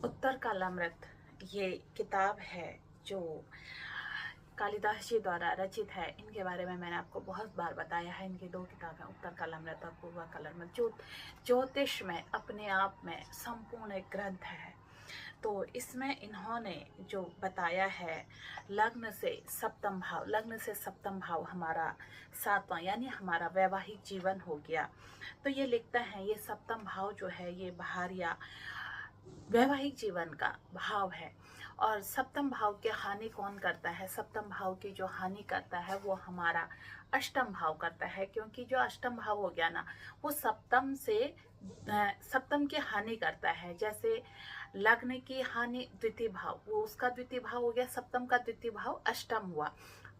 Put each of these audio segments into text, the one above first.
उत्तर कालामृत ये किताब है जो कालिदास जी द्वारा रचित है। इनके बारे में मैंने आपको बहुत बार बताया है। इनकी दो किताबें उत्तर कालामृत और पूर्व कालामृत जो ज्योतिष में अपने आप में संपूर्ण एक ग्रंथ है। तो इसमें इन्होंने जो बताया है लग्न से सप्तम भाव हमारा सातवां यानी हमारा वैवाहिक जीवन हो गया। तो ये लिखता है ये सप्तम भाव जो है ये बाहर या वैवाहिक जीवन का भाव है। और सप्तम भाव के हानि कौन करता है? सप्तम भाव की जो हानि करता है वो हमारा अष्टम भाव करता है, क्योंकि जो अष्टम भाव हो गया ना वो सप्तम की हानि करता है। जैसे लग्न की हानि द्वितीय भाव, वो उसका द्वितीय भाव हो गया, सप्तम का द्वितीय भाव अष्टम हुआ।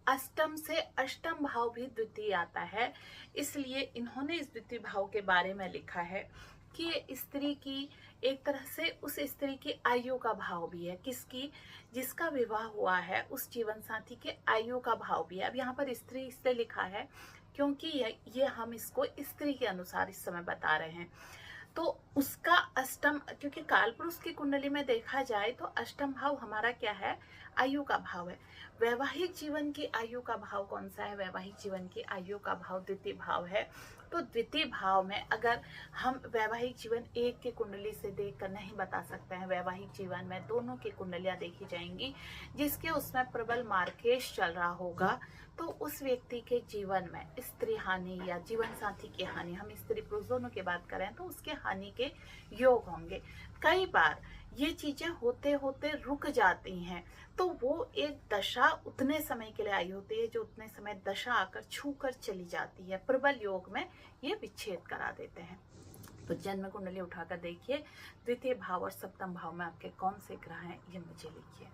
अष्टम से अष्टम भाव भी द्वितीय आता है। इसलिए इन्होंने इस द्वितीय भाव के बारे में लिखा है कि ये स्त्री की एक तरह से उस स्त्री की आयु का भाव भी है। किसकी? जिसका विवाह हुआ है उस जीवन साथी के आयु का भाव भी है। अब यहाँ पर स्त्री इसलिए लिखा है क्योंकि ये हम इसको स्त्री के अनुसार इस समय बता रहे हैं। तो उसका अष्टम, क्योंकि कालपुरुष की कुंडली में देखा जाए तो अष्टम भाव हमारा क्या है? आयु का भाव है। वैवाहिक जीवन की आयु का भाव कौन सा है? वैवाहिक जीवन की आयु का भाव द्वितीय भाव है। तो द्वितीय भाव में अगर हम वैवाहिक जीवन एक की कुंडली से देखकर नहीं बता सकते हैं, वैवाहिक जीवन में दोनों की कुंडलियां देखी जाएंगी। जिसके उसमें प्रबल मार्केश चल रहा होगा तो उस व्यक्ति के जीवन में स्त्री हानि या जीवन साथी की हानि, हम स्त्री पुरुष दोनों की बात करें तो उसके हानि के योग होंगे। कई बार ये चीजें होते होते रुक जाती हैं, तो वो एक दशा उतने समय के लिए आई होती है जो उतने समय दशा आकर छू कर चली जाती है। प्रबल योग में ये विच्छेद करा देते हैं। तो जन्म कुंडली उठाकर देखिए द्वितीय भाव और सप्तम भाव में आपके कौन से ग्रह हैं, ये मुझे लिखिए।